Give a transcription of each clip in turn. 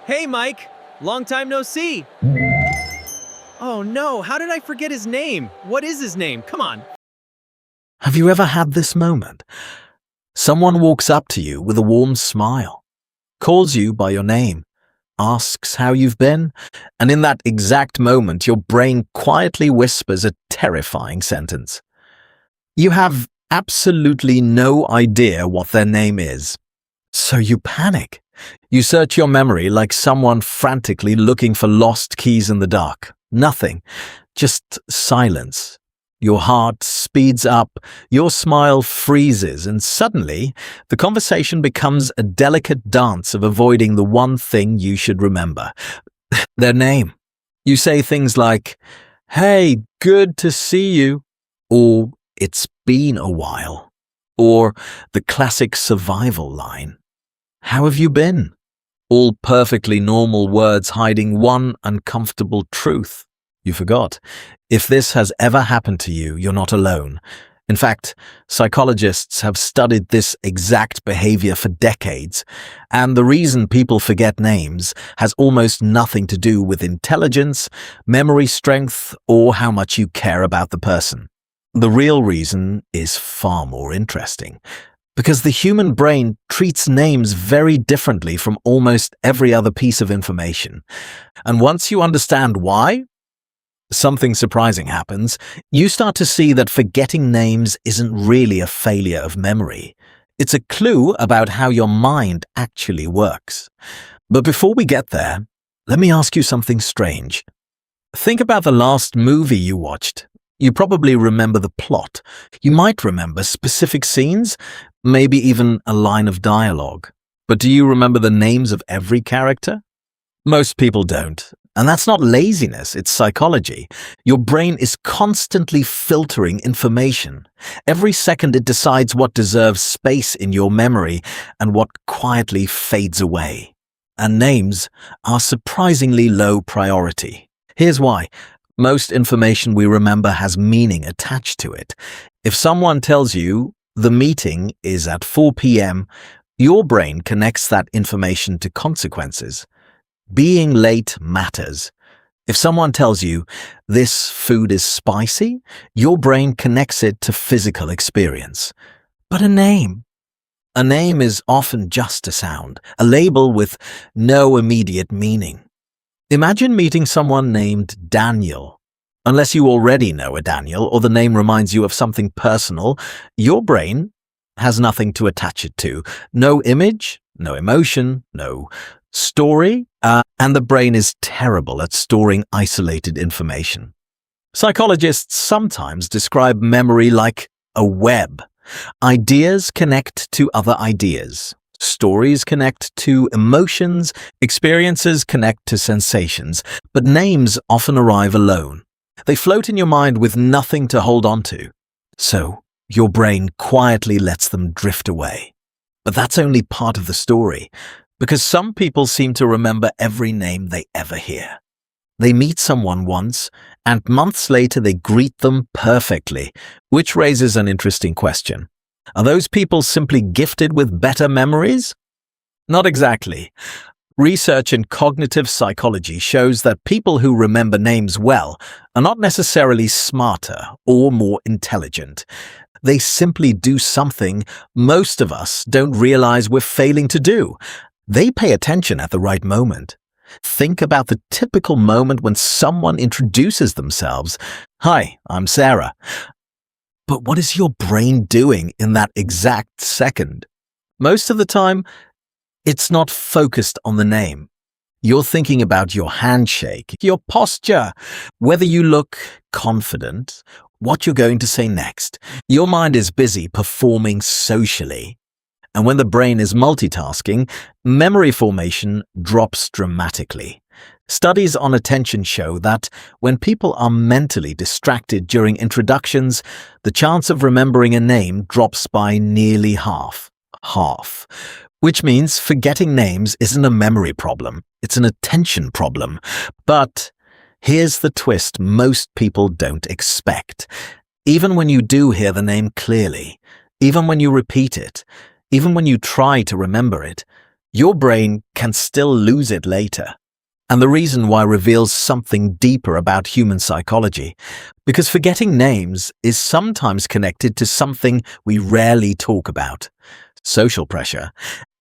Hey, Mike! Long time no see! Oh no, how did I forget his name? What is his name? Come on. Have you ever had this moment? Someone walks up to you with a warm smile, calls you by your name, asks how you've been, and in that exact moment your brain quietly whispers a terrifying sentence. You have absolutely no idea what their name is, so you panic. You search your memory like someone frantically looking for lost keys in the dark. Nothing, just silence. Your heart speeds up, your smile freezes, and suddenly the conversation becomes a delicate dance of avoiding the one thing you should remember: their name. You say things like, "Hey, good to see you," or "It's been a while," or the classic survival line, "How have you been?" All perfectly normal words hiding one uncomfortable truth. You forgot. If this has ever happened to you, you're not alone. In fact, psychologists have studied this exact behavior for decades, and the reason people forget names has almost nothing to do with intelligence, memory strength, or how much you care about the person. The real reason is far more interesting. Because the human brain treats names very differently from almost every other piece of information. And once you understand why, something surprising happens. You start to see that forgetting names isn't really a failure of memory. It's a clue about how your mind actually works. But before we get there, let me ask you something strange. Think about the last movie you watched. You probably remember the plot. You might remember specific scenes, maybe even a line of dialogue. But do you remember the names of every character? Most people don't. And that's not laziness, it's psychology. Your brain is constantly filtering information. Every second it decides what deserves space in your memory and what quietly fades away. And names are surprisingly low priority. Here's why. Most information we remember has meaning attached to it. If someone tells you the meeting is at 4 p.m., your brain connects that information to consequences. Being late matters. If someone tells you this food is spicy, your brain connects it to physical experience. But a name is often just a sound, a label with no immediate meaning. Imagine meeting someone named Daniel. Unless you already know a Daniel or the name reminds you of something personal, your brain has nothing to attach it to. No image, no emotion, no story, and the brain is terrible at storing isolated information. Psychologists sometimes describe memory like a web. Ideas connect to other ideas. Stories connect to emotions, experiences connect to sensations, but names often arrive alone. They float in your mind with nothing to hold on to. So, your brain quietly lets them drift away. But that's only part of the story, because some people seem to remember every name they ever hear. They meet someone once, and months later they greet them perfectly, which raises an interesting question. Are those people simply gifted with better memories? Not exactly. Research in cognitive psychology shows that people who remember names well are not necessarily smarter or more intelligent. They simply do something most of us don't realize we're failing to do. They pay attention at the right moment. Think about the typical moment when someone introduces themselves. "Hi, I'm Sarah." But what is your brain doing in that exact second? Most of the time, it's not focused on the name. You're thinking about your handshake, your posture, whether you look confident, what you're going to say next. Your mind is busy performing socially. And when the brain is multitasking, memory formation drops dramatically. Studies on attention show that when people are mentally distracted during introductions, the chance of remembering a name drops by nearly half. Which means forgetting names isn't a memory problem, it's an attention problem. But here's the twist most people don't expect. Even when you do hear the name clearly, even when you repeat it, even when you try to remember it, your brain can still lose it later. And the reason why reveals something deeper about human psychology, because forgetting names is sometimes connected to something we rarely talk about: social pressure.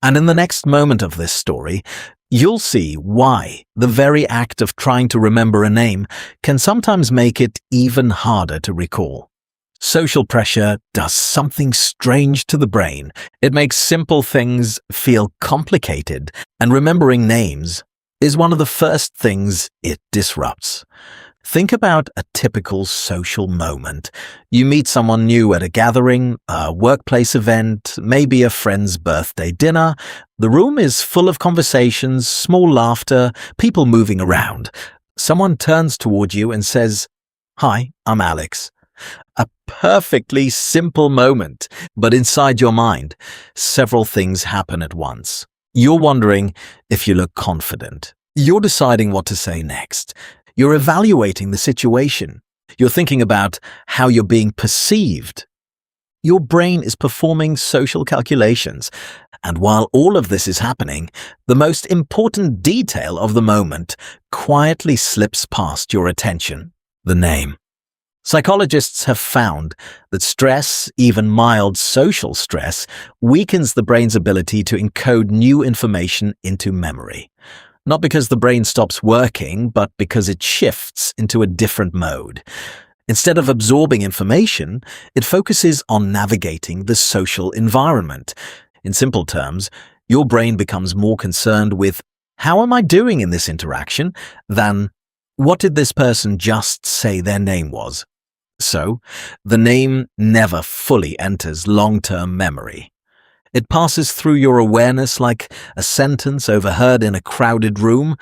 And in the next moment of this story, you'll see why the very act of trying to remember a name can sometimes make it even harder to recall. Social pressure does something strange to the brain. It makes simple things feel complicated, and remembering names is one of the first things it disrupts. Think about a typical social moment. You meet someone new at a gathering, a workplace event, maybe a friend's birthday dinner. The room is full of conversations, small laughter, people moving around. Someone turns toward you and says, "Hi, I'm Alex." A perfectly simple moment, but inside your mind, several things happen at once. You're wondering if you look confident. You're deciding what to say next. You're evaluating the situation. You're thinking about how you're being perceived. Your brain is performing social calculations. And while all of this is happening, the most important detail of the moment quietly slips past your attention: the name. Psychologists have found that stress, even mild social stress, weakens the brain's ability to encode new information into memory. Not because the brain stops working, but because it shifts into a different mode. Instead of absorbing information, it focuses on navigating the social environment. In simple terms, your brain becomes more concerned with "how am I doing in this interaction?" than "what did this person just say their name was?" So, the name never fully enters long-term memory. It passes through your awareness like a sentence overheard in a crowded room.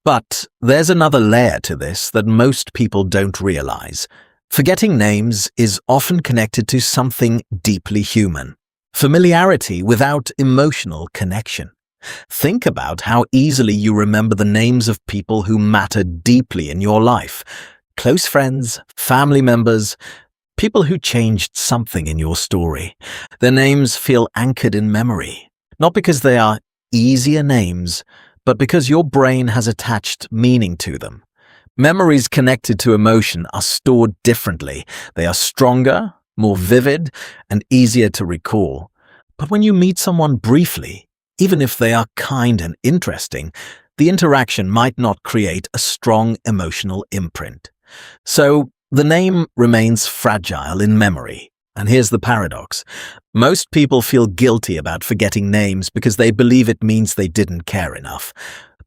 But there's another layer to this that most people don't realize. Forgetting names is often connected to something deeply human: familiarity without emotional connection. Think about how easily you remember the names of people who matter deeply in your life: close friends, family members, people who changed something in your story. Their names feel anchored in memory, not because they are easier names, but because your brain has attached meaning to them. Memories connected to emotion are stored differently. They are stronger, more vivid, and easier to recall. But when you meet someone briefly, even if they are kind and interesting, the interaction might not create a strong emotional imprint. So, the name remains fragile in memory. And here's the paradox: most people feel guilty about forgetting names because they believe it means they didn't care enough.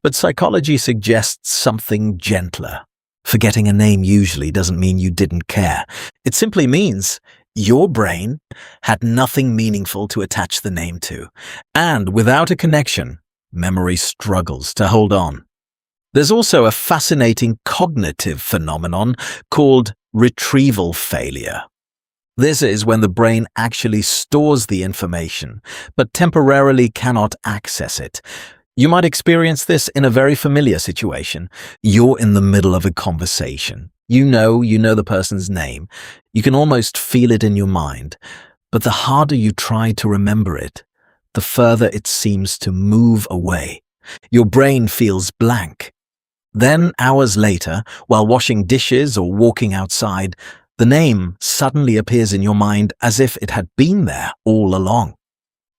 But psychology suggests something gentler. Forgetting a name usually doesn't mean you didn't care. It simply means your brain had nothing meaningful to attach the name to. And without a connection, memory struggles to hold on. There's also a fascinating cognitive phenomenon called retrieval failure. This is when the brain actually stores the information, but temporarily cannot access it. You might experience this in a very familiar situation. You're in the middle of a conversation. You know the person's name. You can almost feel it in your mind. But the harder you try to remember it, the further it seems to move away. Your brain feels blank. Then, hours later, while washing dishes or walking outside, the name suddenly appears in your mind as if it had been there all along.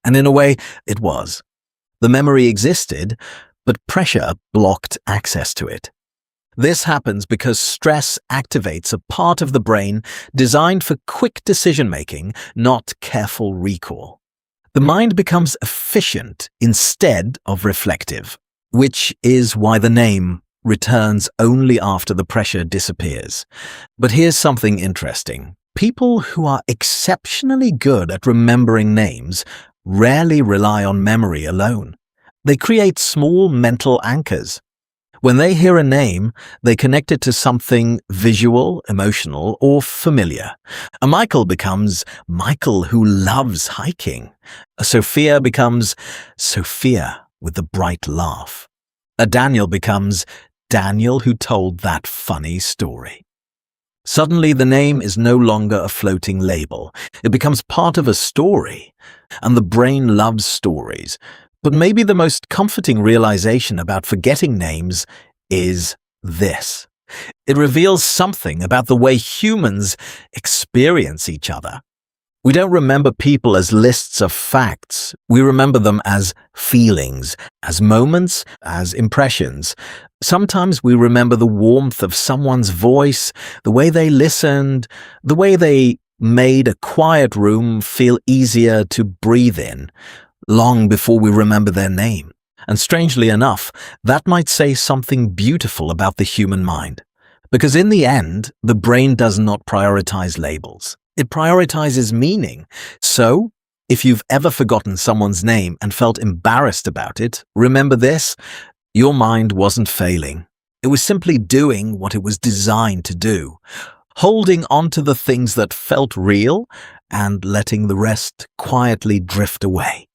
And in a way, it was. The memory existed, but pressure blocked access to it. This happens because stress activates a part of the brain designed for quick decision-making, not careful recall. The mind becomes efficient instead of reflective, which is why the name returns only after the pressure disappears. But here's something interesting. People who are exceptionally good at remembering names rarely rely on memory alone. They create small mental anchors. When they hear a name, they connect it to something visual, emotional, or familiar. A Michael becomes Michael who loves hiking. A Sophia becomes Sophia with the bright laugh. A Daniel becomes Daniel who told that funny story. Suddenly, the name is no longer a floating label. It becomes part of a story. And the brain loves stories. But maybe the most comforting realization about forgetting names is this. It reveals something about the way humans experience each other. We don't remember people as lists of facts. We remember them as feelings, as moments, as impressions. Sometimes we remember the warmth of someone's voice, the way they listened, the way they made a quiet room feel easier to breathe in, long before we remember their name. And strangely enough, that might say something beautiful about the human mind. Because in the end, the brain does not prioritize labels. It prioritizes meaning. So, if you've ever forgotten someone's name and felt embarrassed about it, remember this: your mind wasn't failing. It was simply doing what it was designed to do, holding on to the things that felt real and letting the rest quietly drift away.